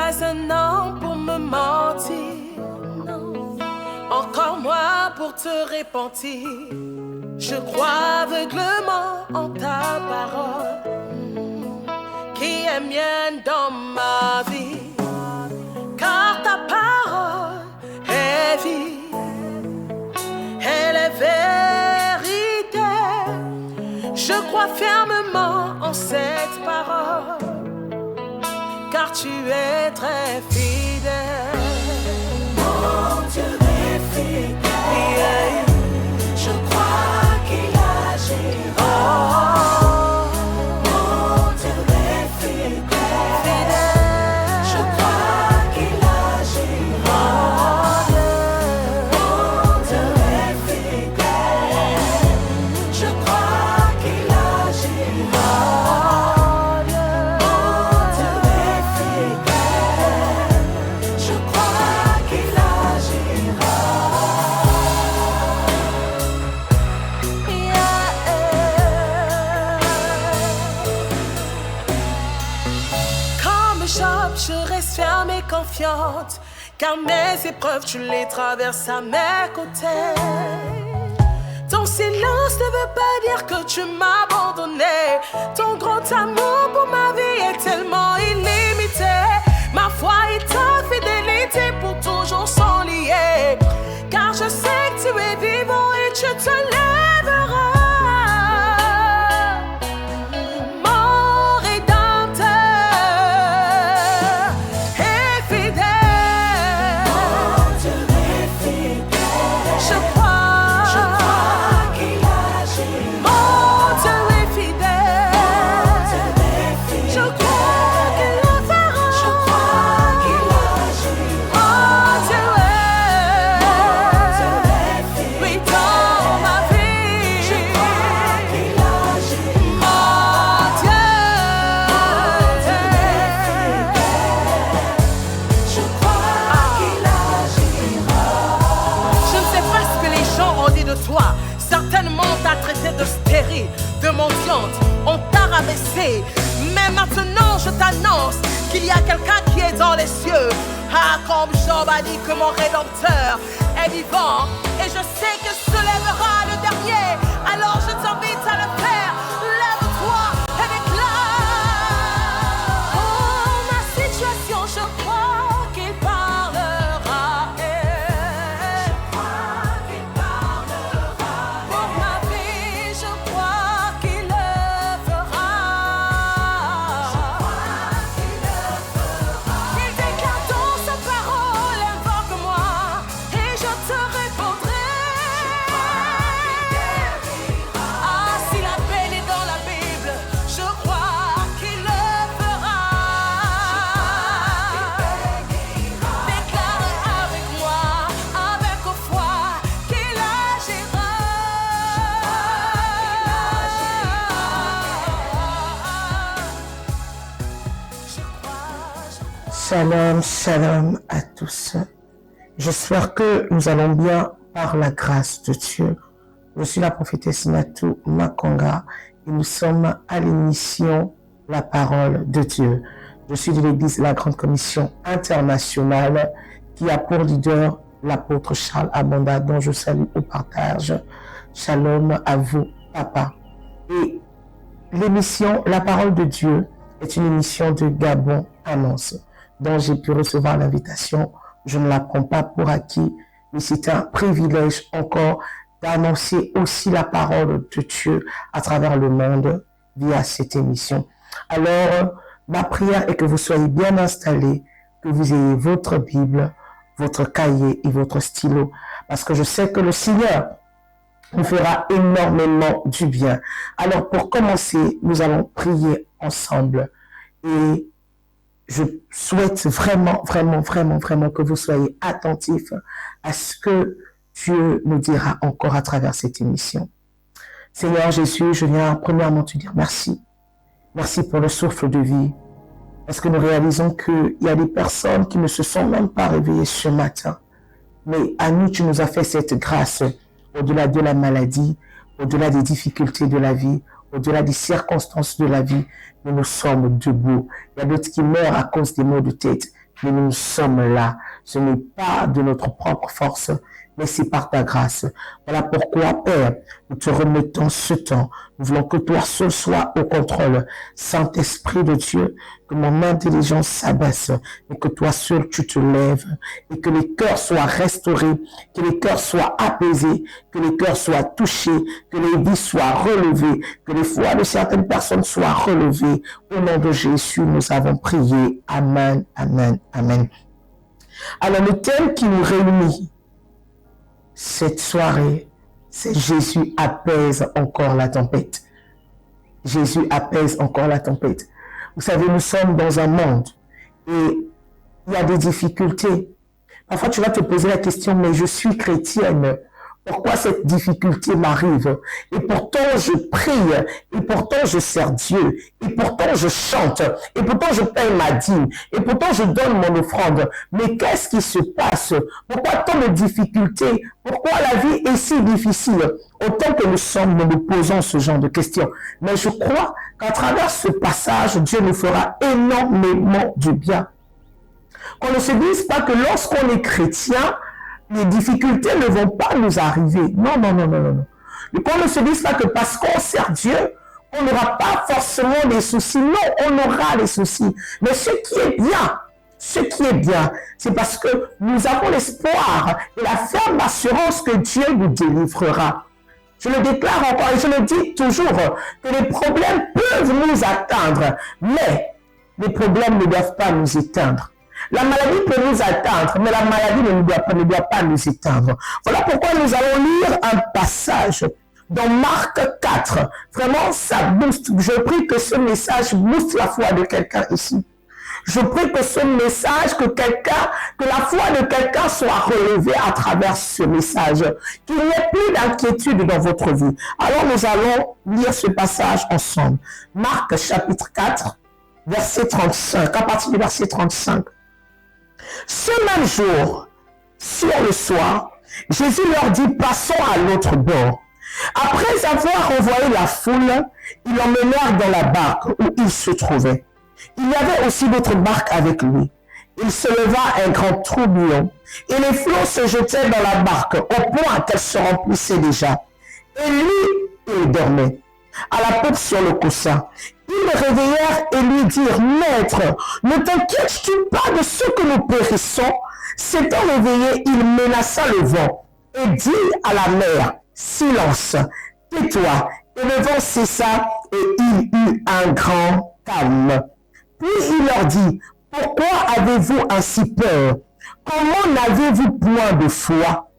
pas un homme pour me mentir, non. Encore moins pour te repentir. Je crois aveuglement en ta parole, qui est mienne dans ma vie. Car ta parole est vie, elle est vérité. Je crois fermement en cette parole, car tu es très fidèle. Mon Dieu est fidèle. Je crois qu'il agira. Mon Dieu est fidèle. Je crois qu'il agira. Mon Dieu est fidèle. Je crois qu'il agira. Je reste ferme et confiante, car mes épreuves, tu les traverses à mes côtés. Ton silence ne veut pas dire que tu m'as abandonné. Ton grand amour pour ma vie est tellement illimité. Ma foi et ta fidélité pour toujours sont liées, car je sais que tu es vivant et tu te lèveras. De mendiante, on t'a rabaissé. Mais maintenant je t'annonce qu'il y a quelqu'un qui est dans les cieux. Ah, comme Job a dit que mon Rédempteur est vivant, et je sais que se lèvera le dernier. Alors je t'invite à le faire. Lève-toi et déclare. Oh, ma situation, je crois qu'il parlera. Je crois qu'il parlera. Pour ma vie, je crois qu'il le fera. Je crois qu'il le fera. Il déclare dans sa parole, invoque-moi et je te répondrai. Ah, si la peine est dans la Bible, je crois qu'il le fera. Déclare avec moi, avec foi, qu'il agira. Shalom, shalom à tous. J'espère que nous allons bien par la grâce de Dieu. Je suis la prophétesse Natou Makonga et nous sommes à l'émission La Parole de Dieu. Je suis de l'église de la Grande Commission internationale qui a pour leader l'apôtre Charles Abanda, dont je salue au partage. Shalom à vous, papa. Et l'émission La Parole de Dieu est une émission de Gabon Annonce, dont j'ai pu recevoir l'invitation. Je ne la prends pas pour acquis, mais c'est un privilège encore d'annoncer aussi la parole de Dieu à travers le monde via cette émission. Alors, ma prière est que vous soyez bien installés, que vous ayez votre Bible, votre cahier et votre stylo, parce que je sais que le Seigneur nous fera énormément du bien. Alors, pour commencer, nous allons prier ensemble et je souhaite vraiment que vous soyez attentifs à ce que Dieu nous dira encore à travers cette émission. Seigneur Jésus, je viens premièrement te dire merci. Merci pour le souffle de vie. Parce que nous réalisons qu'il y a des personnes qui ne se sont même pas réveillées ce matin. Mais à nous, tu nous as fait cette grâce au-delà de la maladie, au-delà des difficultés de la vie, au-delà des circonstances de la vie. Nous sommes debout. Il y a d'autres qui meurent à cause des maux de tête. mais nous sommes là. Ce n'est pas de notre propre force, mais c'est par ta grâce. Voilà pourquoi, Père, nous te remettons ce temps. Nous voulons que toi seul sois au contrôle. Saint-Esprit de Dieu, que mon intelligence s'abaisse, mais que toi seul tu te lèves et que les cœurs soient restaurés, que les cœurs soient apaisés, que les cœurs soient touchés, que les vies soient relevées, que les foi de certaines personnes soient relevées. Au nom de Jésus, nous avons prié. Amen, amen, amen. Alors, le thème qui nous réunit cette soirée, c'est Jésus apaise encore la tempête. Jésus apaise encore la tempête. Vous savez, nous sommes dans un monde et il y a des difficultés. Parfois, tu vas te poser la question, mais je suis chrétienne. Pourquoi cette difficulté m'arrive? Et pourtant, je prie, et pourtant, je sers Dieu, et pourtant, je chante, et pourtant, je paye ma dîme, et pourtant, je donne mon offrande. Mais qu'est-ce qui se passe? Pourquoi tant de difficultés? Pourquoi la vie est si difficile? Autant que nous sommes, nous nous posons ce genre de questions. Mais je crois qu'à travers ce passage, Dieu nous fera énormément du bien. Qu'on ne se dise pas que lorsqu'on est chrétien, les difficultés ne vont pas nous arriver. Non, non, non, non, non. Qu'on ne se dise pas que parce qu'on sert Dieu, on n'aura pas forcément des soucis. Non, on aura des soucis. Mais ce qui est bien, c'est parce que nous avons l'espoir et la ferme assurance que Dieu nous délivrera. Je le déclare encore et je le dis toujours, que les problèmes peuvent nous atteindre, mais les problèmes ne doivent pas nous éteindre. La maladie peut nous atteindre, mais la maladie ne doit pas nous éteindre. Voilà pourquoi nous allons lire un passage dans Marc 4. Vraiment, ça booste. Je prie que ce message booste la foi de quelqu'un ici. Je prie que ce message, que la foi de quelqu'un soit relevée à travers ce message. Qu'il n'y ait plus d'inquiétude dans votre vie. Alors nous allons lire ce passage ensemble. Marc chapitre 4, verset 35, à partir du verset 35. Ce même jour, sur le soir, Jésus leur dit, passons à l'autre bord. Après avoir envoyé la foule, ils l'emmenèrent dans la barque où il se trouvait. Il y avait aussi d'autres barques avec lui. Il se leva un grand tourbillon et les flots se jetaient dans la barque au point qu'elle se remplissait déjà. Et lui, il dormait, à la poupe sur le coussin. Ils le réveillèrent et lui dirent, Maître, ne t'inquiètes-tu pas de ce que nous périssons? S'étant réveillé, il menaça le vent et dit à la mer, silence, tais-toi. Et le vent cessa et il eut un grand calme. Puis il leur dit, pourquoi avez-vous ainsi peur? Comment n'avez-vous point de foi?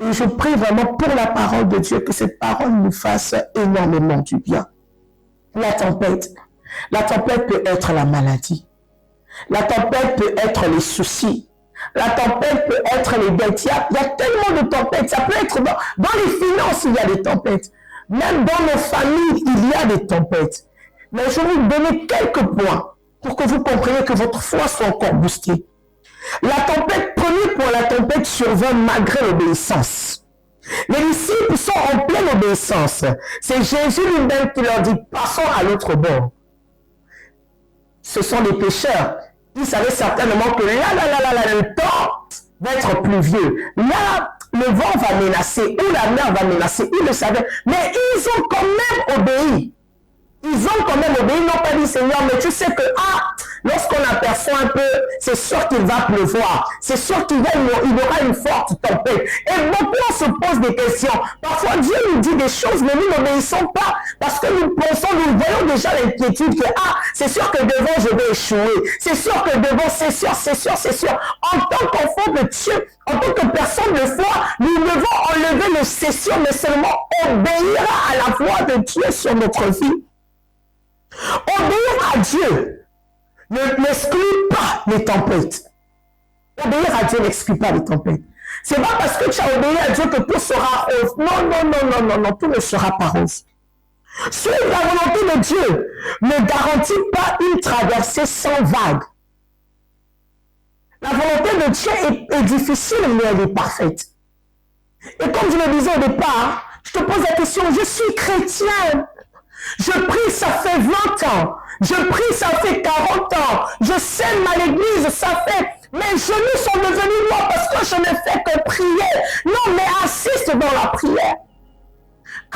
Et je prie vraiment pour la parole de Dieu, que cette parole nous fasse énormément du bien. La tempête peut être la maladie. La tempête peut être les soucis. La tempête peut être les dettes. Il y a tellement de tempêtes. Ça peut être dans les finances, il y a des tempêtes. Même dans nos familles, il y a des tempêtes. Mais je vais vous donner quelques points pour que vous compreniez que votre foi soit encore boostée. La tempête, premier point, la tempête survient malgré l'obéissance. Les disciples sont en pleine obéissance. C'est Jésus lui-même qui leur dit, passons à l'autre bord. Ce sont des pécheurs. Ils savaient certainement que là, le temps va être pluvieux. Là, le vent va menacer, ou la mer va menacer. Ils le savaient. Mais ils ont quand même obéi. Ils ont quand même obéi, ils n'ont pas dit, Seigneur, mais tu sais que, lorsqu'on aperçoit un peu, c'est sûr qu'il va pleuvoir. C'est sûr qu'il y aura une forte tempête. Et beaucoup, on se pose des questions. Parfois, Dieu nous dit des choses, mais nous n'obéissons pas. Parce que nous voyons déjà l'inquiétude que, c'est sûr que devant, je vais échouer. C'est sûr que devant, c'est sûr. En tant qu'enfant de Dieu, en tant que personne de foi, nous devons enlever le c'est sûr, mais seulement obéir à la voix de Dieu sur notre vie. Obéir à Dieu n'exclut pas les tempêtes. Obéir à Dieu n'exclut pas les tempêtes. C'est pas parce que tu as obéi à Dieu que tout sera rose. Non, tout ne sera pas rose. Suivre la volonté de Dieu ne garantit pas une traversée sans vague. La volonté de Dieu est difficile, mais elle est parfaite. Et comme je le disais au départ, je te pose la question, je suis chrétien. Je prie, ça fait 20 ans. Je prie, ça fait 40 ans. Je sème à l'église, ça fait... Mes genoux sont devenus lourds parce que je ne fais que prier. Non, mais insiste dans la prière.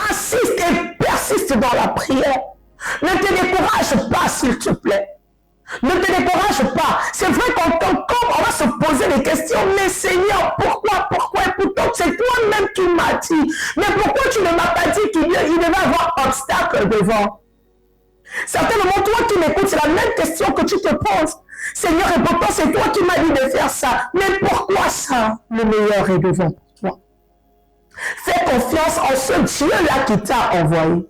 Insiste et persiste dans la prière. Ne te décourage pas, s'il te plaît. Ne te décourage pas. C'est vrai qu'en tant qu'homme, on va se poser des questions. Mais Seigneur, pourquoi? Et pourtant, c'est toi-même qui m'as dit. Mais pourquoi tu ne m'as pas dit qu'il devait avoir obstacle devant? Certainement, toi qui m'écoutes, c'est la même question que tu te poses. Seigneur, et pourtant, c'est toi qui m'as dit de faire ça. Mais pourquoi ça? Le meilleur est devant toi. Fais confiance en ce Dieu-là qui t'a envoyé.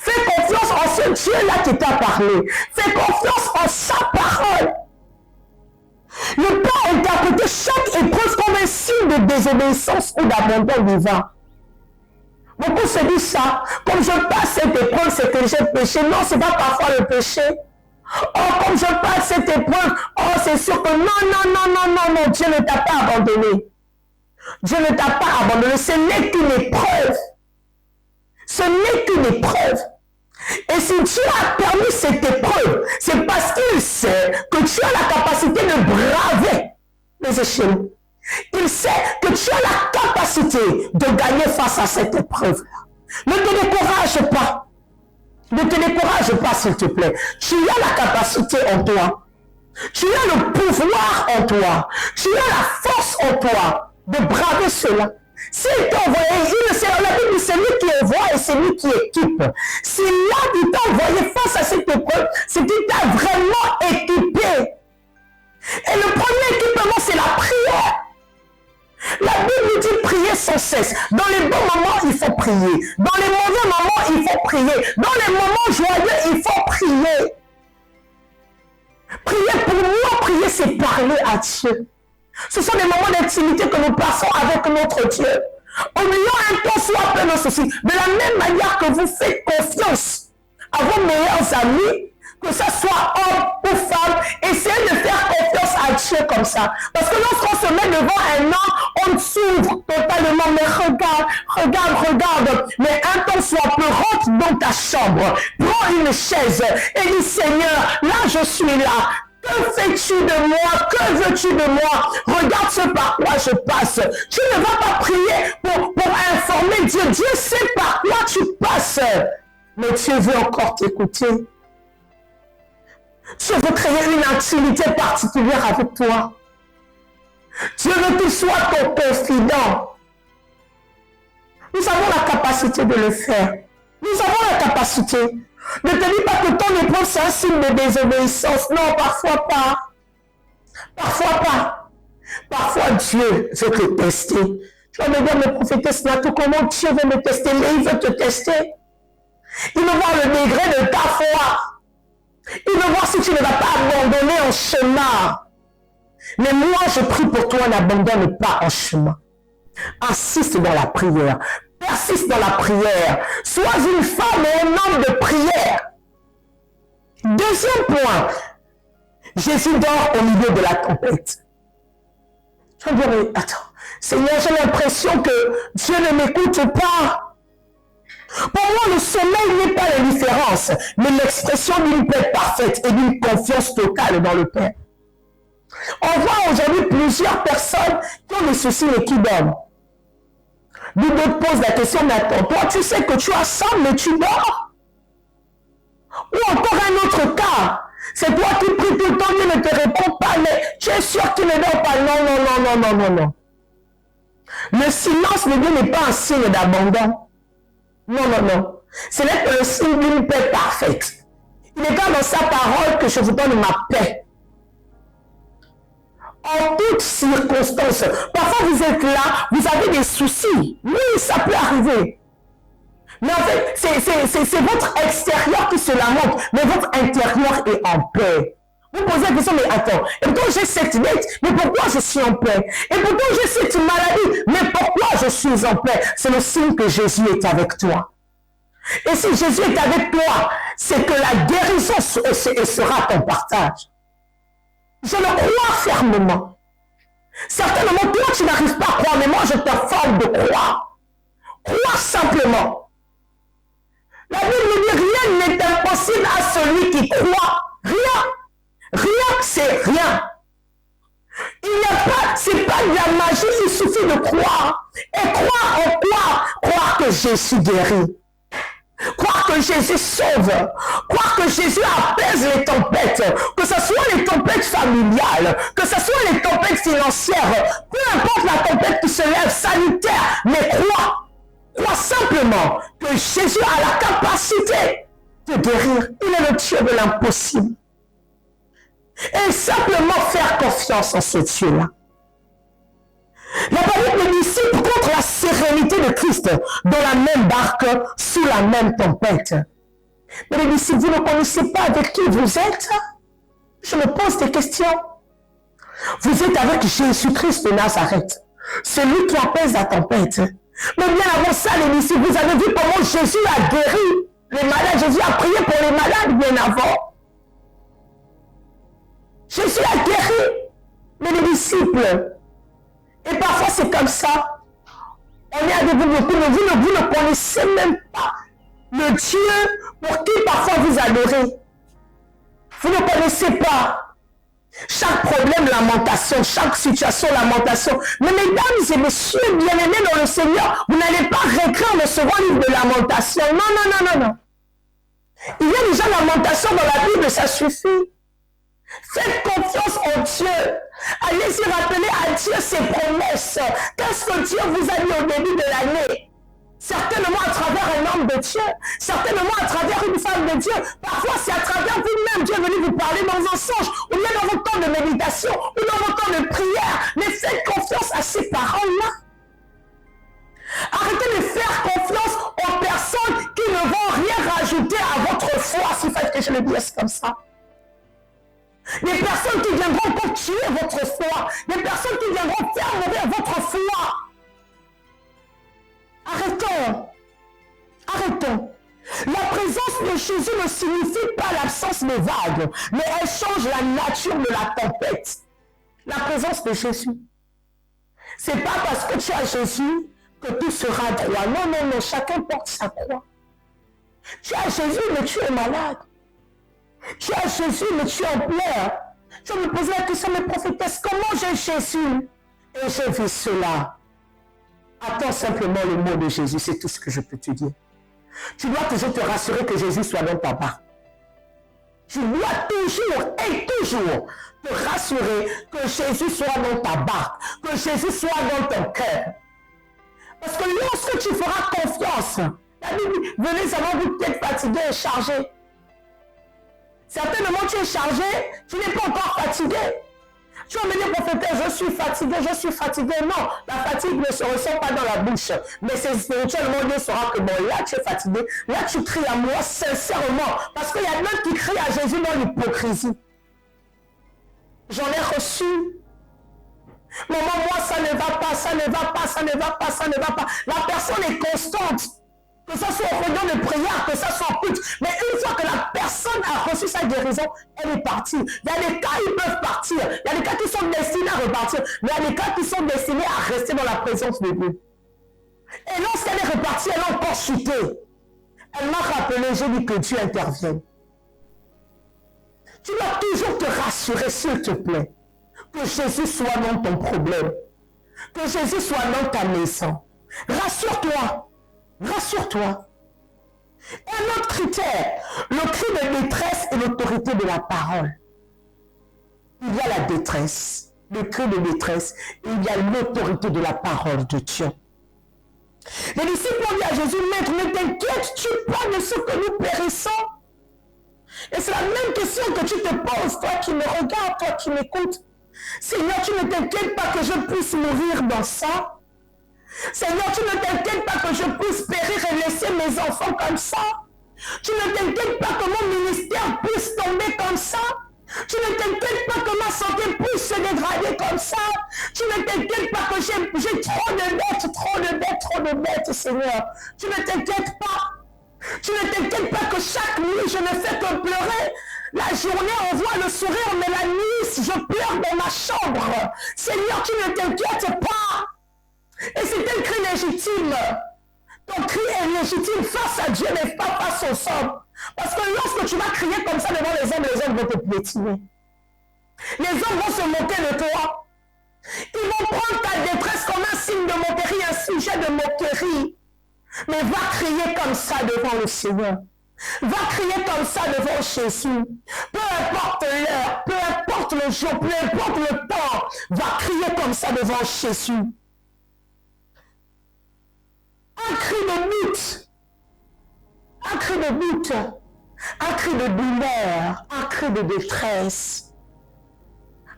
Fais confiance en ce Dieu-là qui t'a parlé. Fais confiance en sa parole. Ne pas interpréter chaque épreuve comme un signe de désobéissance ou d'abandon divin. Beaucoup se disent ça. Comme je passe cette épreuve, c'est que j'ai péché. Non, ce n'est pas parfois le péché. Oh, comme je passe cette épreuve, oh, c'est sûr que non, Dieu ne t'a pas abandonné. Dieu ne t'a pas abandonné. Ce n'est qu'une épreuve. Ce n'est qu'une épreuve. Et si Dieu a permis cette épreuve, c'est parce qu'il sait que tu as la capacité de braver les échelons. Il sait que tu as la capacité de gagner face à cette épreuve-là. Ne te décourage pas. Ne te décourage pas, s'il te plaît. Tu as la capacité en toi. Tu as le pouvoir en toi. Tu as la force en toi de braver cela. S'il t'a envoyé, la Bible dit c'est lui qui envoie et c'est lui qui équipe. Si là, il t'a envoyé face à cette épreuve, c'est qu'il t'a vraiment équipé. Et le premier équipement, c'est la prière. La Bible nous dit prier sans cesse. Dans les bons moments, il faut prier. Dans les mauvais moments, il faut prier. Dans les moments joyeux, il faut prier. Prier pour moi, prier, c'est parler à Dieu. Ce sont des moments d'intimité que nous passons avec notre Dieu. Oublions un temps soit plein de soucis. De la même manière que vous faites confiance à vos meilleurs amis, que ce soit homme ou femme, essayez de faire confiance à Dieu comme ça. Parce que lorsqu'on se met devant un homme, on s'ouvre totalement. Mais regarde. Mais un temps soit peu, rentre dans ta chambre, prends une chaise et dis Seigneur, là je suis là. Que fais-tu de moi? Que veux-tu de moi? Regarde ce par quoi je passe. Tu ne vas pas prier pour informer Dieu. Dieu sait par quoi tu passes. Mais Dieu veut encore t'écouter. Dieu veut créer une intimité particulière avec toi. Dieu veut que tu sois ton confident. Nous avons la capacité de le faire. Nous avons la capacité. Ne te dis pas que ton épreuve c'est un signe de désobéissance. Non, parfois pas. Parfois pas. Parfois Dieu veut te tester. Tu vas me dire, mais prophétesse Natou, comment Dieu veut me tester? Mais il veut te tester. Il veut voir le degré de ta foi. Il veut voir si tu ne vas pas abandonner en chemin. Mais moi, je prie pour toi, n'abandonne pas en chemin. Insiste dans la prière. Persiste dans la prière. Sois une femme et un homme de prière. Deuxième point. Jésus dort au milieu de la tempête. Tu vas dire, mais attends, Seigneur, j'ai l'impression que Dieu ne m'écoute pas. Pour moi, le sommeil n'est pas l'indifférence, mais l'expression d'une paix parfaite et d'une confiance totale dans le Père. On voit aujourd'hui plusieurs personnes qui ont des soucis et qui dorment. Nous te pose la question, mais attends, toi tu sais que tu as ça, mais tu dors. Ou encore un autre cas, c'est toi qui pries tout le temps, il ne te répond pas, mais tu es sûr qu'il ne dort pas. Non. Le silence de Dieu n'est pas un signe d'abandon. Non. Ce n'est pas le signe d'une paix parfaite. Il est quand dans sa parole que je vous donne ma paix. En toutes circonstances. Parfois vous êtes là, vous avez des soucis. Oui, ça peut arriver. Mais en fait, c'est votre extérieur qui se lamente, mais votre intérieur est en paix. Vous posez la question, mais attends, et pourtant j'ai cette dette, mais pourquoi je suis en paix? Et pourtant j'ai cette maladie, mais pourquoi je suis en paix? C'est le signe que Jésus est avec toi. Et si Jésus est avec toi, c'est que la guérison sera ton partage. Je le crois fermement. Certainement, toi, tu n'arrives pas à croire, mais moi, je t'informe de croire. Crois simplement. La Bible dit rien n'est impossible à celui qui croit. Rien. Rien, c'est rien. Il n'y a pas, c'est pas de la magie, il suffit de croire. Et croire en quoi? Croire que Jésus guérit. Croire que Jésus sauve, croire que Jésus apaise les tempêtes, que ce soit les tempêtes familiales, que ce soit les tempêtes financières, peu importe la tempête qui se lève, sanitaire, mais crois simplement que Jésus a la capacité de guérir. Il est le Dieu de l'impossible. Et simplement faire confiance en ce Dieu-là. La Bible des disciples contre la sérénité de Christ dans la même barque, sous la même tempête. Mais les disciples, vous ne connaissez pas avec qui vous êtes? Je me pose des questions. Vous êtes avec Jésus-Christ de Nazareth, celui qui apaise la tempête. Mais bien avant ça, les disciples, vous avez vu comment Jésus a guéri les malades. Jésus a prié pour les malades bien avant. Jésus a guéri. Mais les disciples, et parfois c'est comme ça. On est avec vous beaucoup, mais vous ne connaissez même pas le Dieu pour qui parfois vous adorez. Vous ne connaissez pas. Chaque problème, lamentation. Chaque situation, lamentation. Mais mesdames et messieurs bien-aimés dans le Seigneur, vous n'allez pas réécrire le second livre de lamentation. Non. Il y a déjà lamentation dans la Bible, ça suffit. Faites confiance en Dieu. Allez-y rappeler à Dieu ses promesses. Qu'est-ce que Dieu vous a dit au début de l'année? Certainement à travers un homme de Dieu. Certainement à travers une femme de Dieu. Parfois c'est à travers vous-même. Dieu est venu vous parler dans un songe. Ou bien dans vos temps de méditation. Ou dans vos temps de prière. Mais faites confiance à ces paroles-là. Arrêtez de faire confiance aux personnes qui ne vont rien rajouter à votre foi. Si fait que je le dise comme ça. Des personnes qui viendront pour tuer votre foi. Des personnes qui viendront faire mourir votre foi. Arrêtons. La présence de Jésus ne signifie pas l'absence de vagues, mais elle change la nature de la tempête. La présence de Jésus. C'est pas parce que tu as Jésus que tout sera droit. Non. Chacun porte sa croix. Tu as Jésus, mais tu es malade. Tu as Jésus, mais tu es en pleurs. Je me posais la question, mes prophétesses, comment j'ai Jésus? Et j'ai vu cela. Attends simplement le mot de Jésus, c'est tout ce que je peux te dire. Tu dois toujours te rassurer que Jésus soit dans ta barque. Tu dois toujours te rassurer que Jésus soit dans ta barque, que Jésus soit dans ton cœur. Parce que lorsque tu feras confiance, la Bible dit, venez savoir, vous êtes fatigué et chargé. Certainement tu es chargé, tu n'es pas encore fatigué. Tu vas me dire, prophétesse, je suis fatigué. Non, la fatigue ne se ressent pas dans la bouche. Mais c'est spirituellement, Dieu saura que bon, là tu es fatigué. Là tu cries à moi sincèrement. Parce qu'il y a d'autres qui crient à Jésus dans l'hypocrisie. J'en ai reçu. Maman, moi ça ne va pas. La personne est constante. Que ça soit au réunion de prière, que ça soit en culte. Mais une fois que la personne a reçu sa guérison, elle est partie. Il y a des cas, ils peuvent partir. Il y a des cas qui sont destinés à repartir. Mais il y a des cas qui sont destinés à rester dans la présence de Dieu. Et lorsqu'elle est repartie, elle a encore chuté. Elle m'a rappelé, j'ai dit que Dieu intervienne. Tu dois toujours te rassurer, s'il te plaît, que Jésus soit dans ton problème. Que Jésus soit dans ta maison. Rassure-toi. Un autre critère, le cri de détresse et l'autorité de la parole. Il y a la détresse, le cri de détresse, et il y a l'autorité de la parole de Dieu. Les disciples ont dit à Jésus, Maître, ne t'inquiètes-tu pas de ce que nous périssons? Et c'est la même question que tu te poses, toi qui me regardes, toi qui m'écoutes. Seigneur, tu ne t'inquiètes pas que je puisse mourir dans ça? Seigneur, tu ne t'inquiètes pas que je puisse périr et laisser mes enfants comme ça? Tu ne t'inquiètes pas que mon ministère puisse tomber comme ça? Tu ne t'inquiètes pas que ma santé puisse se dégrader comme ça? Tu ne t'inquiètes pas que j'ai trop de bêtes, Seigneur. Tu ne t'inquiètes pas. Tu ne t'inquiètes pas que chaque nuit, je ne fais que pleurer. La journée, on voit le sourire, mais la nuit, je pleure dans ma chambre. Seigneur, tu ne t'inquiètes pas. Et c'est un cri légitime. Ton cri est légitime face à Dieu, mais pas face aux hommes. Parce que lorsque tu vas crier comme ça devant les hommes vont te piétiner. Les hommes vont se moquer de toi. Ils vont prendre ta détresse comme un signe de moquerie, un sujet de moquerie. Mais va crier comme ça devant le Seigneur. Va crier comme ça devant Jésus. Peu importe l'heure, peu importe le jour, peu importe le temps, va crier comme ça devant Jésus. Un cri de lutte, un cri de lutte, un cri de douleur, un cri de détresse,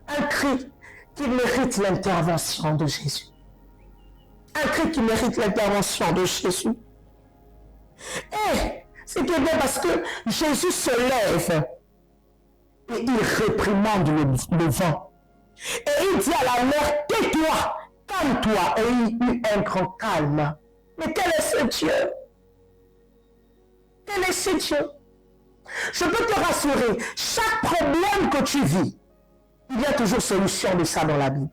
un cri qui mérite l'intervention de Jésus. Un cri qui mérite l'intervention de Jésus. Et c'est bien parce que Jésus se lève et il réprimande le vent. Et il dit à la mer, tais-toi, calme-toi. Et il eut un grand calme. Mais quel est ce Dieu? Quel est ce Dieu? Je peux te rassurer, chaque problème que tu vis, il y a toujours solution de ça dans la Bible.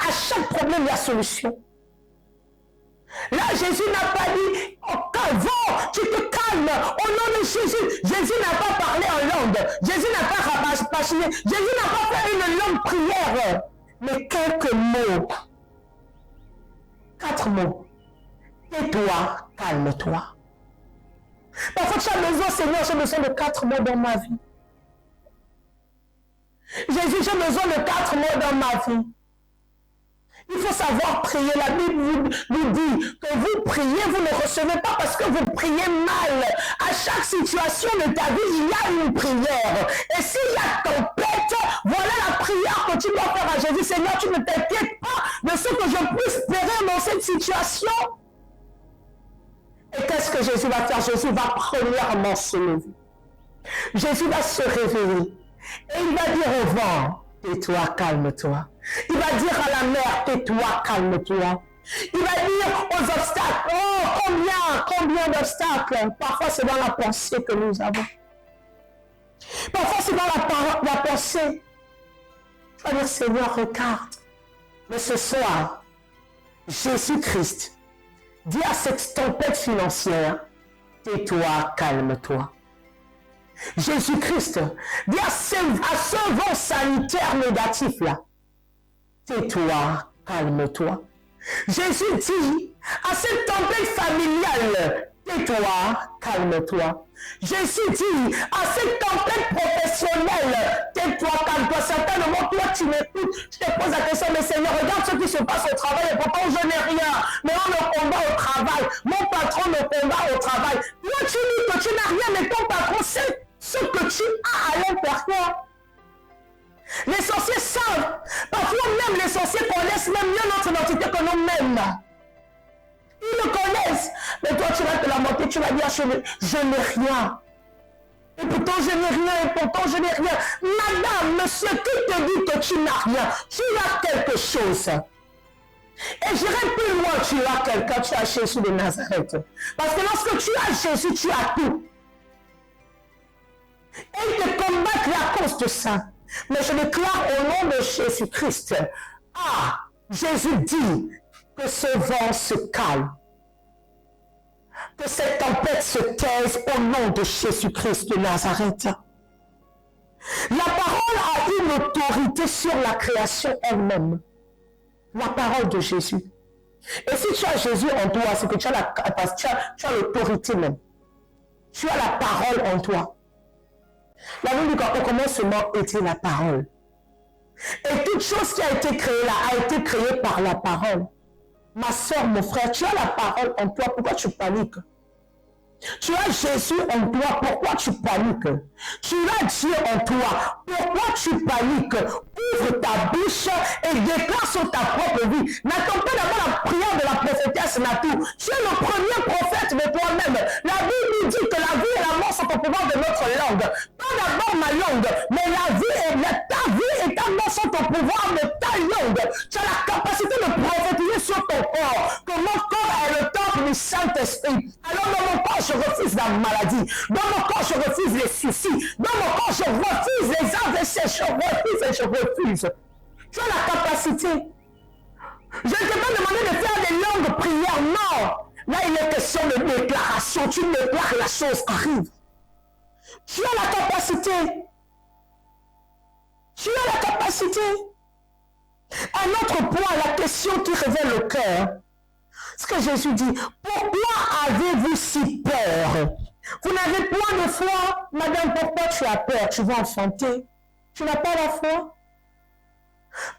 À chaque problème, il y a solution. Là, Jésus n'a pas dit, oh, vent, tu te calmes, au nom de Jésus. Jésus n'a pas parlé en langue. Jésus n'a pas rapachiné. Jésus n'a pas fait une longue prière. Mais quelques mots. 4 mots. Tais-toi, calme-toi. Parfois, tu as besoin, Seigneur, j'ai besoin de 4 mots dans ma vie. Jésus, j'ai besoin de 4 mots dans ma vie. Il faut savoir prier. La Bible nous dit que vous priez, vous ne recevez pas parce que vous priez mal. À chaque situation de ta vie, il y a une prière. Et s'il y a tempête, voilà la prière que tu dois faire à Jésus. Seigneur, tu ne t'inquiètes pas de ce que je puisse espérer dans cette situation. Et qu'est-ce que Jésus va faire? Jésus va premièrement se lever. Jésus va se réveiller. Et il va dire au vent, tais-toi, calme-toi. Il va dire à la mer, tais-toi, calme-toi. Il va dire aux obstacles, oh, combien d'obstacles. Parfois, c'est dans la pensée que nous avons. Parfois, c'est dans la pensée. Tu vas dire, Seigneur, regarde. Mais ce soir, Jésus-Christ dit à cette tempête financière, tais-toi, calme-toi. Jésus-Christ dit à ce vent sanitaire négatif-là, tais-toi, calme-toi. Jésus dit à cette tempête familiale, tais-toi, calme-toi. Jésus dit à cette tempête professionnelle, tais-toi, calme-toi. Certainement, toi, tu m'écoutes, je te pose la question, mais Seigneur, regarde ce qui se passe au travail, et pourtant je n'ai rien. Mais on me combat au travail, mon patron me combat au travail. Toi, tu dis que tu n'as rien, mais ton patron sait ce que tu as à l'intérieur. Les sorciers savent. Parfois même les sorciers connaissent même mieux notre identité que nous-mêmes. Ils le connaissent. Mais toi tu vas te lamenter, tu vas dire je n'ai rien. Et pourtant je n'ai rien, et pourtant je n'ai rien. Madame, monsieur, qui te dit que tu n'as rien? Tu as quelque chose. Et j'irai plus loin, tu as quelqu'un, tu as Jésus de Nazareth. Parce que lorsque tu as Jésus, tu as tout. Et ils te combattent à cause de ça. Mais je déclare au nom de Jésus-Christ, Jésus dit que ce vent se calme, que cette tempête se taise au nom de Jésus-Christ de Nazareth. La parole a une autorité sur la création elle-même. La parole de Jésus. Et si tu as Jésus en toi, c'est que tu as l'autorité même. Tu as la parole en toi. La Bible dit qu'au commencement était la parole. Et toute chose qui a été créée là a été créée par la parole. Ma soeur, mon frère, tu as la parole en toi. Pourquoi tu paniques? Tu as Jésus en toi. Pourquoi tu paniques? Tu as Dieu en toi. Pourquoi tu paniques? Ouvre ta bouche et déclare sur ta propre vie. N'attends pas d'abord la prière de la prophétesse Natou. Tu es le premier prophète de toi-même. La Bible nous dit que la vie et la mort sont au pouvoir de notre langue. Pas d'abord ma langue, mais ta vie et ta mort sont au pouvoir de ta langue. Tu as la capacité de prophétiser sur ton corps. Que mon corps est le temple du Saint-Esprit. Alors dans mon corps, je refuse la maladie. Dans mon corps, je refuse les soucis. Dans mon corps, je refuse les AVC. Je refuse et je refuse. Tu as la capacité. Je ne t'ai pas demandé de faire des longues prières, non. Là, il est question de déclaration. Tu déclares, la chose arrive. Tu as la capacité. Tu as la capacité. Un autre point, la question qui révèle le cœur. Ce que Jésus dit, pourquoi avez-vous si peur? Vous n'avez point de foi. Madame, pourquoi tu as peur? Tu vas enfanter. Tu n'as pas la foi.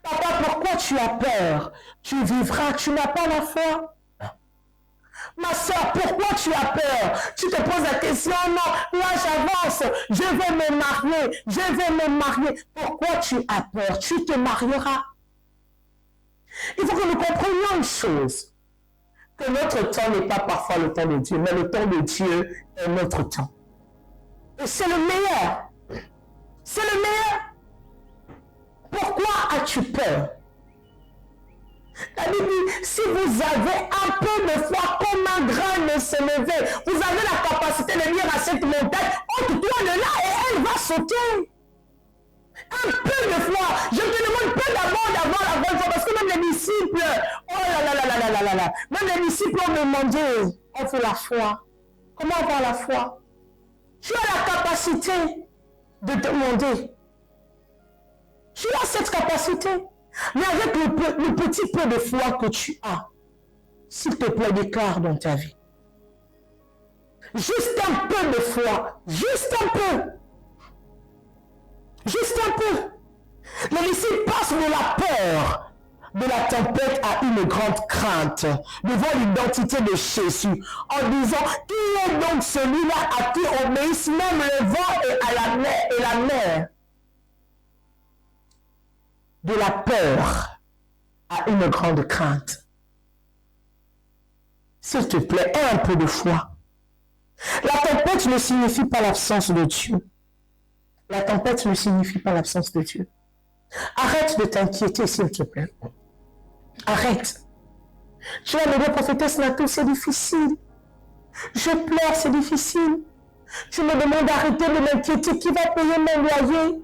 Papa, pourquoi tu as peur? Tu vivras, tu n'as pas la foi. Ma soeur, pourquoi tu as peur? Tu te poses la question, non, là j'avance, je vais me marier, je vais me marier. Pourquoi tu as peur? Tu te marieras. Il faut que nous comprenions une chose, que notre temps n'est pas parfois le temps de Dieu, mais le temps de Dieu est notre temps. Et c'est le meilleur. C'est le meilleur. Pourquoi as-tu peur? La Bible dit, si vous avez un peu de foi comme un grain de sénévé, vous avez la capacité de dire à cette montagne, ôte-toi de là et elle va sauter. Un peu de foi. Je te demande pas d'avoir la bonne foi, parce que même les disciples, oh là, même les disciples ont demandé, on fait la foi. Comment avoir la foi? Tu as la capacité de demander. Tu as cette capacité. Mais avec le petit peu de foi que tu as, s'il te plaît, déclare dans ta vie. Juste un peu de foi. Juste un peu. Juste un peu. Les disciples passent de la peur de la tempête à une grande crainte devant l'identité de Jésus en disant, qui est donc celui-là à qui obéissent même le vent et la mer? De la peur à une grande crainte. S'il te plaît, aie un peu de foi. La tempête ne signifie pas l'absence de Dieu. La tempête ne signifie pas l'absence de Dieu. Arrête de t'inquiéter, s'il te plaît. Arrête. Tu vas me dire, prophétesse Natou, c'est difficile. Je pleure, c'est difficile. Tu me demandes d'arrêter de m'inquiéter. Qui va payer mon loyer?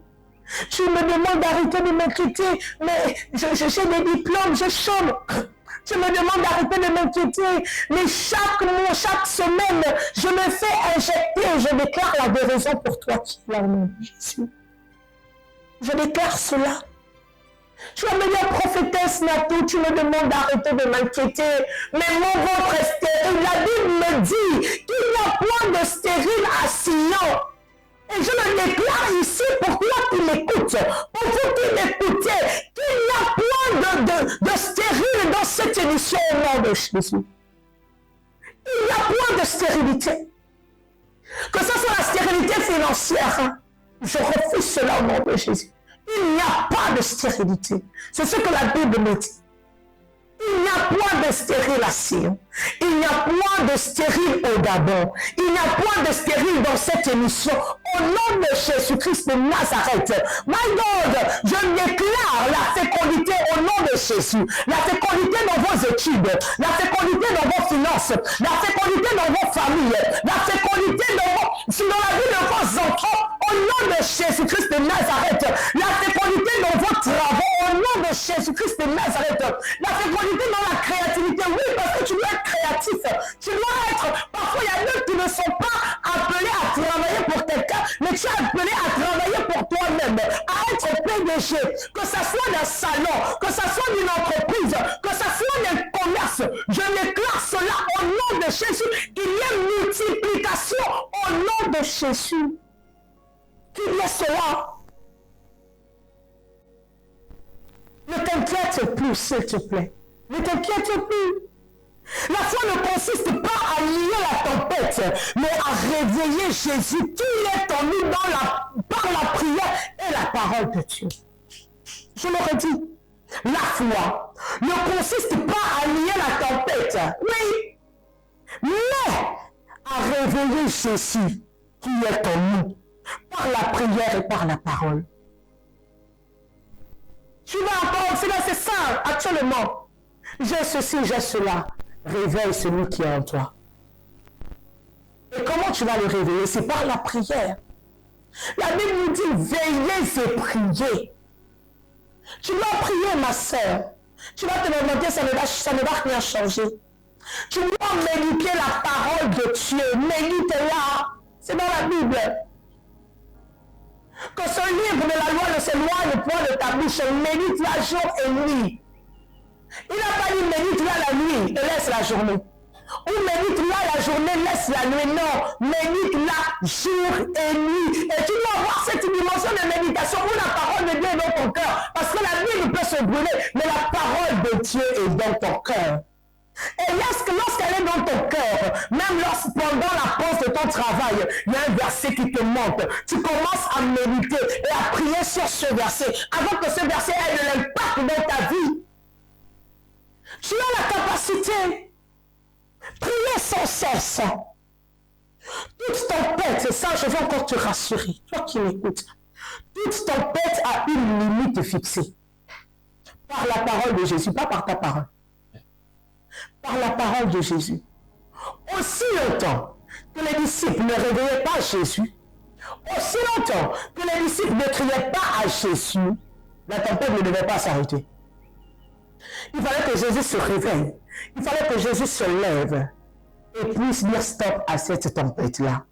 Tu me demandes d'arrêter de m'inquiéter, mais j'ai des diplômes, je chôme. Tu me demandes d'arrêter de m'inquiéter, mais chaque mois, chaque semaine, je me fais injecter. Je déclare la guérison pour toi qui es là au nom de Jésus. Je déclare cela. Tu vas me dire, prophétesse Natou, tu me demandes d'arrêter de m'inquiéter, mais mon ventre est stérile. La Bible me dit qu'il n'y a point de stérile à Sion. Et je le déclare ici pour toi qui m'écoutes, pour vous qui m'écoutez, qu'il n'y a point de stérile dans cette émission au nom de Jésus. Il n'y a point de stérilité. Que ce soit la stérilité financière, je refuse cela au nom de Jésus. Il n'y a pas de stérilité. C'est ce que la Bible me dit. Il n'y a point de stérilation. Il n'y a point de stérile au Gabon. Il n'y a point de stérile dans cette émission. Au nom de Jésus-Christ de Nazareth. My God, je déclare la fécondité au nom de Jésus. La fécondité dans vos études. La fécondité dans vos finances. La fécondité dans vos familles. La fécondité dans la vie de vos enfants. Au nom de Jésus-Christ de Nazareth. La fécondité dans vos travaux. Au nom de Jésus-Christ de Nazareth. La fécondité dans la créativité. Oui, parce que tu dois être créatif. Tu dois être... Parfois, il y a d'autres qui ne sont pas appelés à travailler pour quelqu'un, mais tu es appelé à travailler pour toi-même, à être PDG. Que ça soit d'un salon, que ça soit d'une entreprise, que ça soit d'un commerce. Je déclare cela au nom de Jésus. Il y a multiplication au nom de Jésus. Qu'il y a cela. Ne t'inquiète plus, s'il te plaît. Ne t'inquiète plus. La foi ne consiste pas à nier la tempête, mais à réveiller Jésus qui est en nous par la prière et la parole de Dieu. Je l'aurais dit. La foi ne consiste pas à nier la tempête, oui, mais à réveiller Jésus qui est en nous par la prière et par la parole. Tu vas encore, c'est ça, actuellement. J'ai ceci, j'ai cela. Réveille celui qui est en toi. Et comment tu vas le réveiller? C'est par la prière. La Bible nous dit, veillez et priez. Tu dois prier, ma sœur. Tu vas te demander, ça ne va rien changer. Tu dois méditer la parole de Dieu. Médite-la. C'est dans la Bible. Que ce livre de la loi ne s'éloigne point de ta bouche. Médite-la jour et nuit. Il n'a pas dit médite-la la nuit et laisse la journée. Ou médite-la la journée, laisse la nuit. Non, médite-la jour et nuit. Et tu dois avoir cette dimension de méditation où la parole de Dieu est dans ton cœur. Parce que la Bible peut se brûler, mais la parole de Dieu est dans ton cœur. Et lorsqu'elle est dans ton cœur, même pendant la pause de ton travail, il y a un verset qui te monte. Tu commences à méditer et à prier sur ce verset. Avant que ce verset ait de l'impact dans ta vie, tu as la capacité. Prier sans cesse. Toute tempête, c'est ça, je veux encore te rassurer, toi qui m'écoutes. Toute tempête a une limite fixée. Par la parole de Jésus, pas par ta parole. Par la parole de Jésus. Aussi longtemps que les disciples ne réveillaient pas Jésus, aussi longtemps que les disciples ne criaient pas à Jésus, la tempête ne devait pas s'arrêter. Il fallait que Jésus se réveille. Il fallait que Jésus se lève et puisse dire stop à cette tempête-là.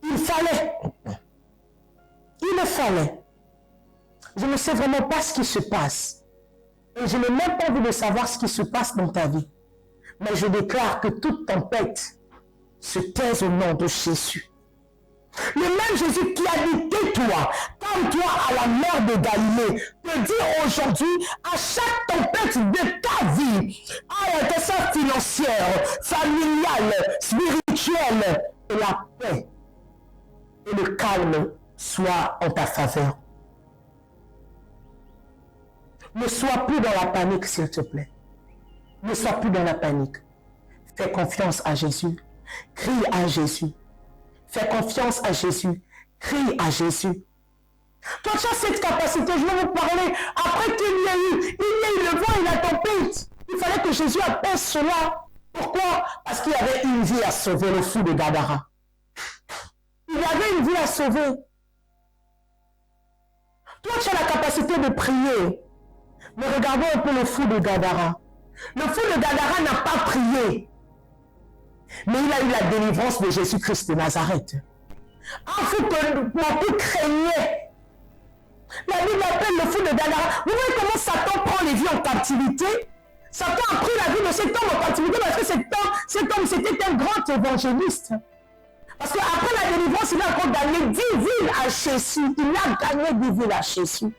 Il fallait. Je ne sais vraiment pas ce qui se passe. Et je n'ai même pas envie de savoir ce qui se passe dans ta vie. Mais je déclare que toute tempête se taise au nom de Jésus. Le même Jésus qui a dit tais-toi, calme-toi à la mer de Galilée, te dit aujourd'hui à chaque tempête de ta vie, que ce soit financière, familiale, spirituelle, que la paix et le calme soient en ta faveur. Ne sois plus dans la panique, s'il te plaît. Ne sois plus dans la panique. Fais confiance à Jésus. Crie à Jésus. Fais confiance à Jésus. Crie à Jésus. Toi, tu as cette capacité, je vais vous parler. Après qu'il y ait eu le vent et la tempête, il fallait que Jésus apaise cela. Pourquoi? Parce qu'il y avait une vie à sauver, le fou de Gadara. Il y avait une vie à sauver. Toi, tu as la capacité de prier. Mais regardons un peu le fou de Gadara. Le fou de Gadara n'a pas prié. Mais il a eu la délivrance de Jésus-Christ de Nazareth. Un fou que beaucoup craignaient. La Bible appelle le fou de Gadara. Vous voyez comment Satan prend les vies en captivité? Satan a pris la vie de cet homme en captivité parce que cet homme c'était un grand évangéliste. Parce qu'après la délivrance, il a encore gagné 10 villes à Jésus. Il a gagné 10 villes à Jésus.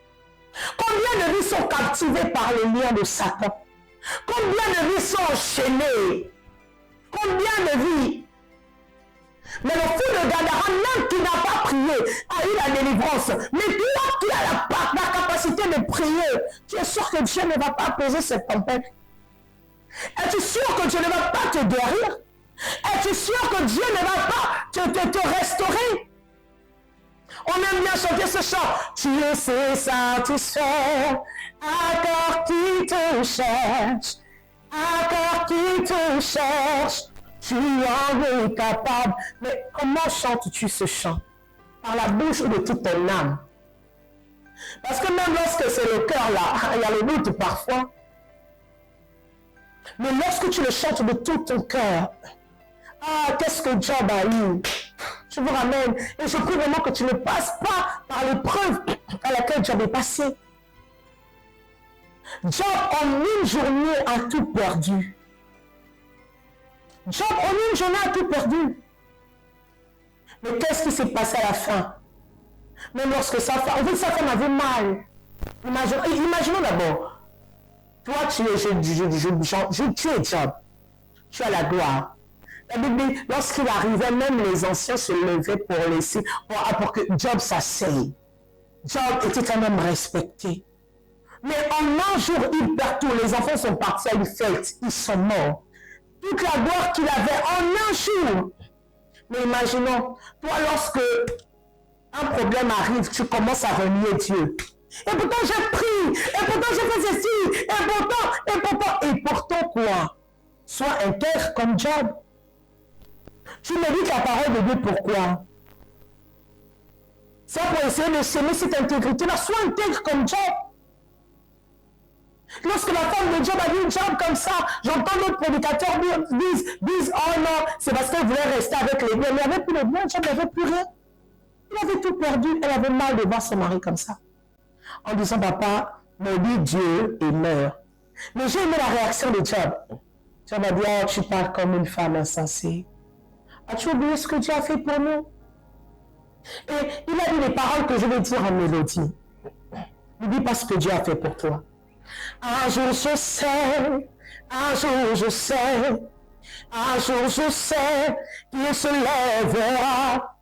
Combien de vies sont captivées par les liens de Satan? Combien de vies sont enchaînées? Combien de vies? Mais le fou de Gadara, même qui n'a pas prié, a eu la délivrance. Mais toi qui as la capacité de prier, tu es sûr que Dieu ne va pas poser cette tempête? Es-tu sûr que Dieu ne va pas te guérir? Es-tu sûr que Dieu ne va pas te restaurer? On aime bien chanter ce chant. Tu sais satisfaire un corps qui te cherche. Un corps qui te cherche. Tu en es capable. Mais comment chantes-tu ce chant? Par la bouche ou de toute ton âme? Parce que même lorsque c'est le cœur là, il y a le doute parfois. Mais lorsque tu le chantes de tout ton cœur, qu'est-ce que Job a eu? Je vous ramène. Et je prie vraiment que tu ne passes pas par l'épreuve à laquelle Job est passé. Job en une journée a tout perdu. Job en une journée a tout perdu. Mais qu'est-ce qui s'est passé à la fin? Même lorsque sa femme avait mal. Imaginons d'abord. Toi, tu es Job. Tu as la gloire. La Bible dit, lorsqu'il arrivait, même les anciens se levaient pour que Job s'asseye. Job était un homme respecté. Mais en un jour, il perd tout. Les enfants sont partis à une fête. Ils sont morts. Toute la gloire qu'il avait en un jour. Mais imaginons, toi, lorsque un problème arrive, tu commences à renier Dieu. Et pourtant, j'ai pris. Et pourtant, j'ai fait ceci. Et pourtant quoi? Sois intègre comme Job. Tu médites la parole de Dieu, pourquoi? C'est pour essayer de s'aimer cette intégrité-là. Sois intègre comme Job. Lorsque la femme de Job a dit Job comme ça, j'entends d'autres prédicateurs disent oh non, c'est parce qu'elle voulait rester avec les biens. Mais il n'y avait plus les biens, Job n'avait plus rien. Il avait tout perdu. Elle avait mal de voir son mari comme ça. En disant papa, maudit Dieu et meurt. Mais j'ai aimé la réaction de Job. Job a dit oh, tu parles comme une femme insensée. As-tu oublié ce que Dieu a fait pour nous? Et il a dit les paroles que je vais dire en mélodie. N'oublie pas ce que Dieu a fait pour toi. Un jour je sais, un jour je sais, un jour je sais qu'il se lèvera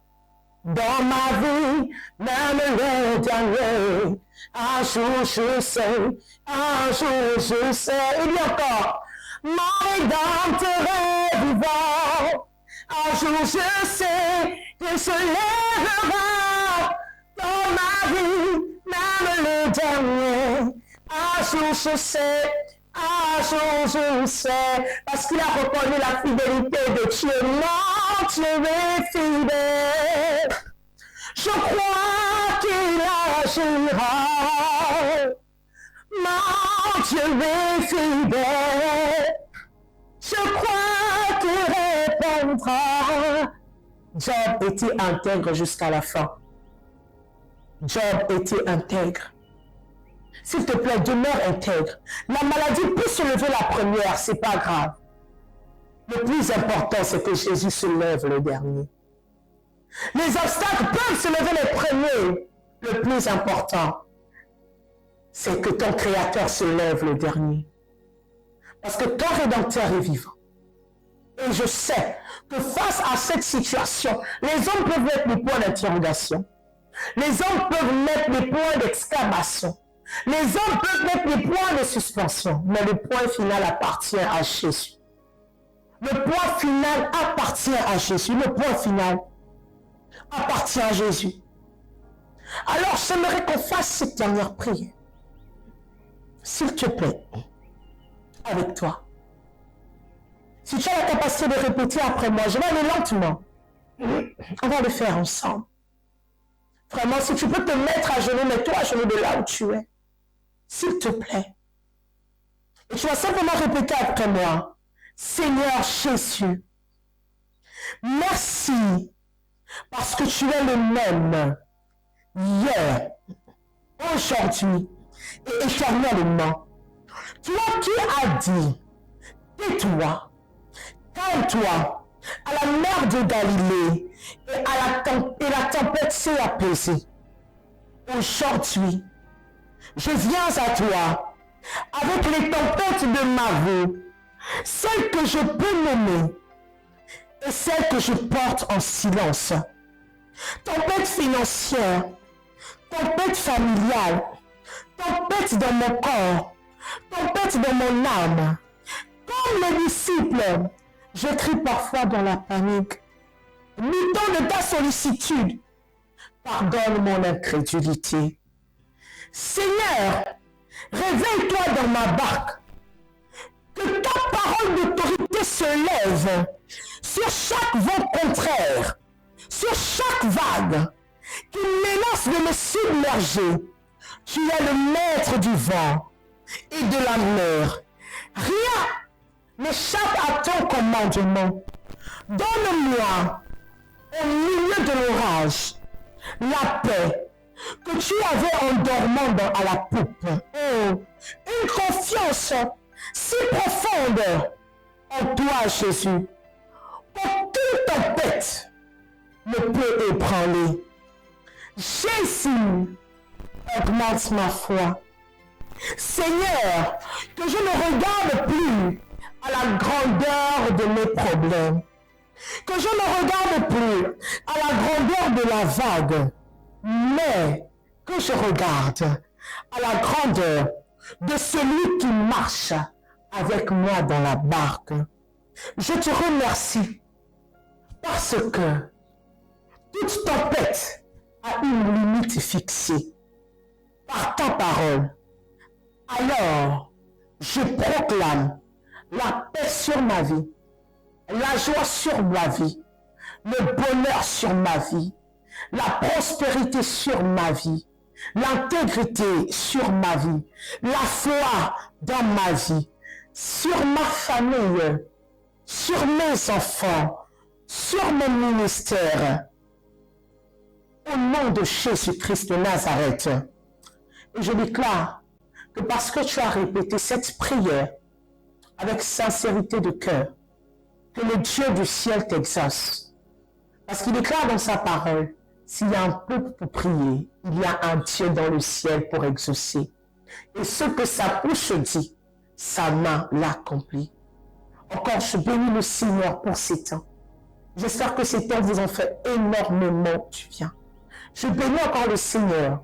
dans ma vie, même le dernier. Un jour je sais, un jour je sais. Il y a encore, mon Rédempteur est vivant. Un jour je sais qu'il se lèvera dans ma vie, même le dernier. Un jour je sais, un jour je sais, parce qu'il a reconnu la fidélité de Dieu. Mon Dieu est fidèle. Je crois qu'il agira. Mon Dieu est fidèle. Je crois qu'il répondra. Job était intègre jusqu'à la fin. Job était intègre. S'il te plaît, demeure intègre. La maladie peut se lever la première, c'est pas grave. Le plus important, c'est que Jésus se lève le dernier. Les obstacles peuvent se lever les premiers. Le plus important, c'est que ton Créateur se lève le dernier. Parce que ton Rédempteur est vivant. Et je sais que face à cette situation, les hommes peuvent mettre des points d'interrogation. Les hommes peuvent mettre des points d'exclamation. Les hommes peuvent mettre des points de suspension. Mais le point final appartient à Jésus. Le point final appartient à Jésus. Le point final appartient à Jésus. Alors, j'aimerais qu'on fasse cette dernière prière. S'il te plaît, avec toi. Si tu as la capacité de répéter après moi, je vais aller lentement. On va le faire ensemble. Vraiment, si tu peux te mettre à genoux, mets-toi à genoux de là où tu es. S'il te plaît. Et tu vas simplement répéter après moi. Seigneur Jésus, merci parce que tu es le même hier, aujourd'hui et éternellement. Toi qui as dit, tais-toi, calme-toi à la mer de Galilée et la tempête s'est apaisée. Aujourd'hui, je viens à toi avec les tempêtes de ma vie, celles que je peux nommer et celles que je porte en silence. Tempête financière, tempête familiale, tempête dans mon corps, tempête dans mon âme. Comme les disciples, je crie parfois dans la panique. Mutant de ta sollicitude, pardonne mon incrédulité. Seigneur, réveille-toi dans ma barque. Que ta parole d'autorité se lève sur chaque vent contraire, sur chaque vague qui menace de me submerger. Tu es le maître du vent et de la mer. Rien n'échappe à ton commandement. Donne-moi, au milieu de l'orage, la paix que tu avais en dormant à la poupe. Oh, une confiance si profonde en toi, Jésus, qu'aucune tempête ne peut ébranler. Jésus, augmente ma foi. Seigneur, que je ne regarde plus à la grandeur de mes problèmes, que je ne regarde plus à la grandeur de la vague, mais que je regarde à la grandeur de celui qui marche avec moi dans la barque. Je te remercie parce que toute tempête a une limite fixée par ta parole. Alors, je proclame la paix sur ma vie, la joie sur ma vie, le bonheur sur ma vie, la prospérité sur ma vie. l'intégrité sur ma vie, la foi dans ma vie, sur ma famille, sur mes enfants, sur mon ministère. Au nom de Jésus-Christ de Nazareth. Et je déclare que parce que tu as répété cette prière avec sincérité de cœur, que le Dieu du ciel t'exauce. Parce qu'il déclare dans sa parole, s'il y a un peuple pour prier, il y a un Dieu dans le ciel pour exaucer. Et ce que sa bouche dit, sa main l'accomplit. Encore, je bénis le Seigneur pour ces temps. J'espère que ces temps vous ont fait énormément du bien. Je bénis encore le Seigneur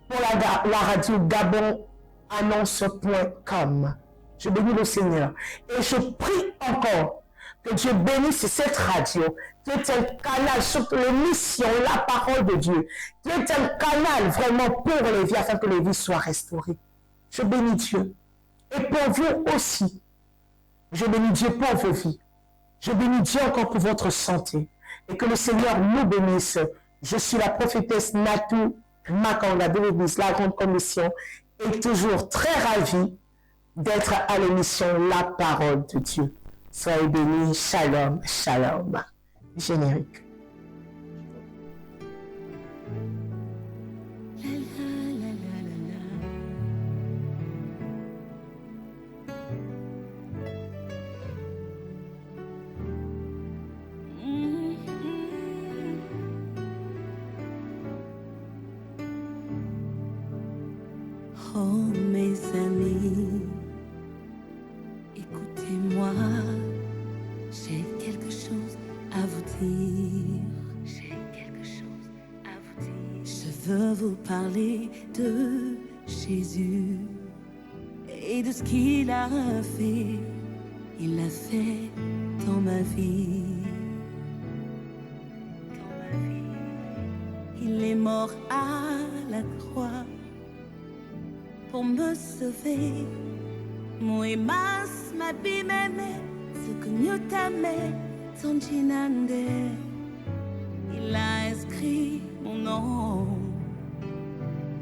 pour la radio gabonannonce.com. Je bénis le Seigneur. Et je prie encore que Dieu bénisse cette radio, qui est un canal sur l'émission, la parole de Dieu, qui est un canal vraiment pour les vies, afin que les vies soient restaurées. Je bénis Dieu. Et pour vous aussi, je bénis Dieu pour vos vies. Je bénis Dieu encore pour votre santé. Et que le Seigneur nous bénisse. Je suis la prophétesse Natou Makanga de l'Église, la Grande Commission, et toujours très ravie d'être à l'émission La Parole de Dieu. Soyez bénis. Shalom, shalom. Générique. Oh mes amis, écoutez-moi, j'ai quelque chose à vous dire. J'ai quelque chose à vous dire. Je veux vous parler de Jésus et de ce qu'il a fait. Il l'a fait dans ma vie. Il est mort à la croix pour me sauver. Moi mas mabimeme sukunyutame tonjinande. Il a inscrit mon nom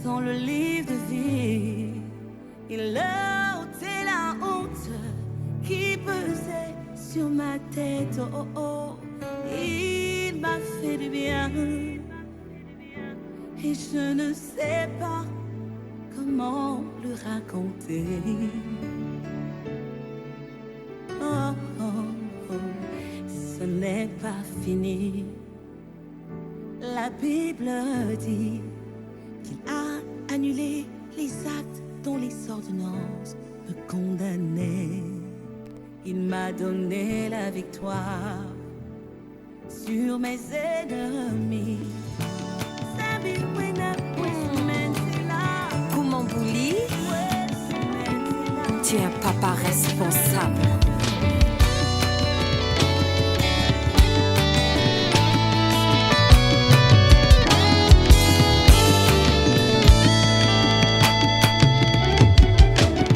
dans le livre de vie. Il a ôté la honte qui pesait sur ma tête. Oh oh oh, il m'a fait du bien et je ne sais pas comment le raconter. Oh, oh, oh, ce n'est pas fini. La Bible dit qu'il a annulé les actes dont les ordonnances me condamnaient. Il m'a donné la victoire sur mes ennemis. Koumambouli, tu es un papa responsable.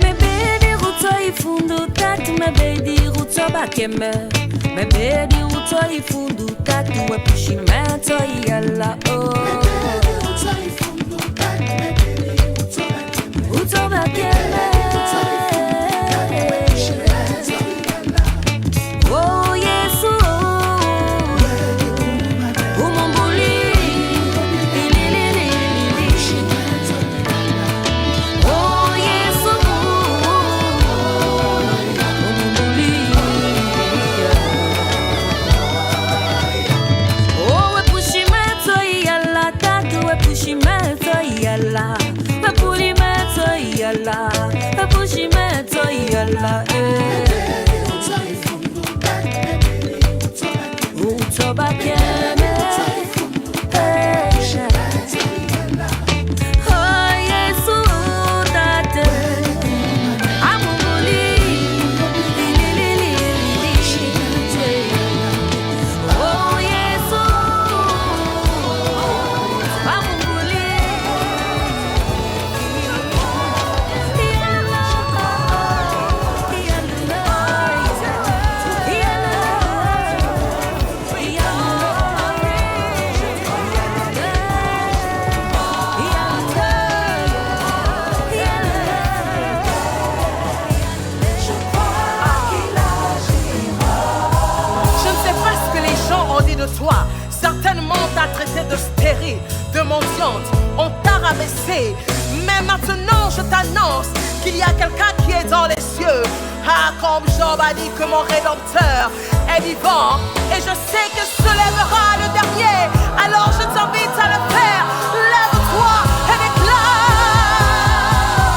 Mebedi ruto ifundu tatu, mebedi ruto bakeme. Mebedi ruto ifundu tatu, wepushimento yala oh. Oh Yesu, Koumambouli, oh Yesu, Koumambouli, oh wepushimento yala tatu, wepushimento yala, wepulimento yala, wepushimento yala Utobakeme, oh Yesu tate, Koumambouli, oh Yesu, Koumambouli. Yeah. de toi. Certainement on t'a traité de stérile, de mendiante, on t'a rabaissé. Mais maintenant je t'annonce qu'il y a quelqu'un qui est dans les cieux. Ah, comme Job a dit que mon Rédempteur est vivant, et je sais que se lèvera le dernier. Alors je t'invite à le faire. Lève-toi et déclare.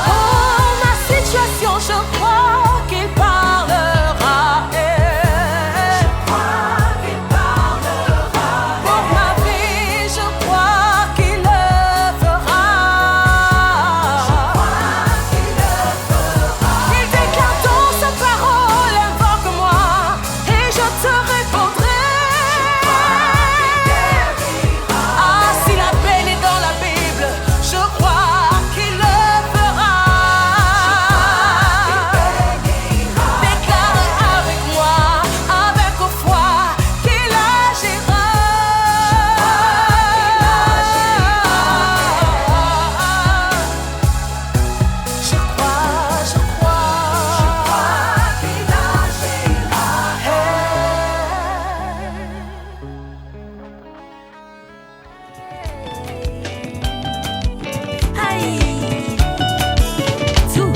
Oh, ma situation, je crois qu'il parlera. Je crois qu'il parlera. Pour ma vie, je crois qu'il le fera. Je crois qu'il le fera. Il déclare dans sa parole, invoque-moi et je te répondrai. Ah, si la peine est dans la Bible, je crois qu'il le fera. Déclare avec moi, avec foi, qu'il agira. Je crois qu'il agira. Aïe, tout.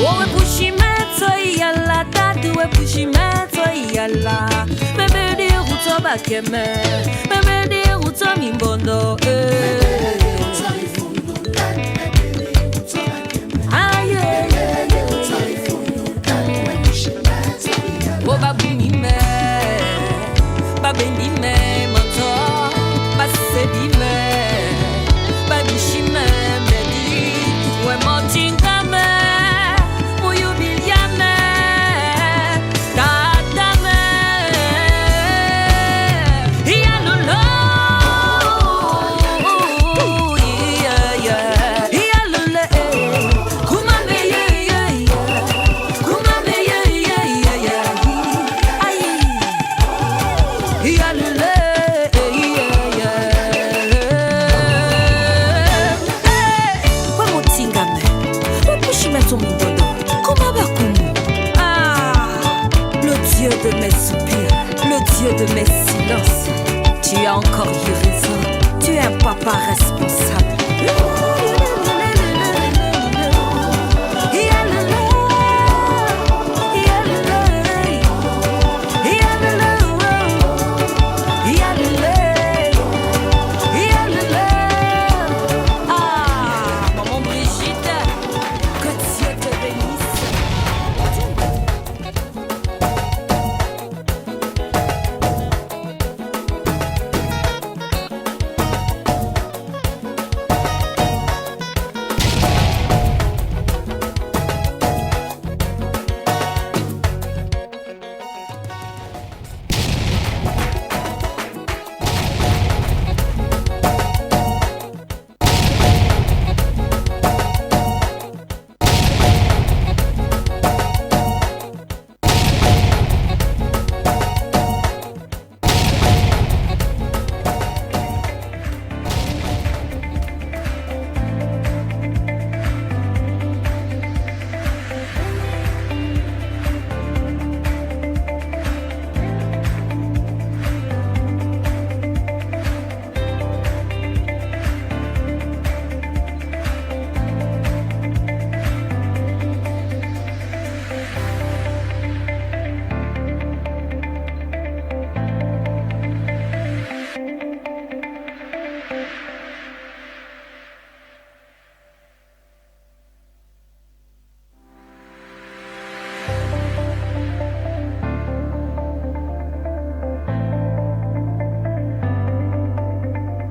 Oh, pushimento yalla, dadu pushimento yalla. Bebe di ruto bakeme, bebe di ruto mimbondo. Aye, oh babuni me, babendi me, moto, basedi me, babishi me, baby, we motinga me, muyubilia me, dada me, iyalolo, yeah, iyalole, kumame yeah, kumame yeah, aye. Iyalule, wamutingame, wapushimento mimbondo, kumabakumu. Ah, le Dieu de mes soupirs, le Dieu de mes silences. Tu as encore eu raison, tu es un papa responsable.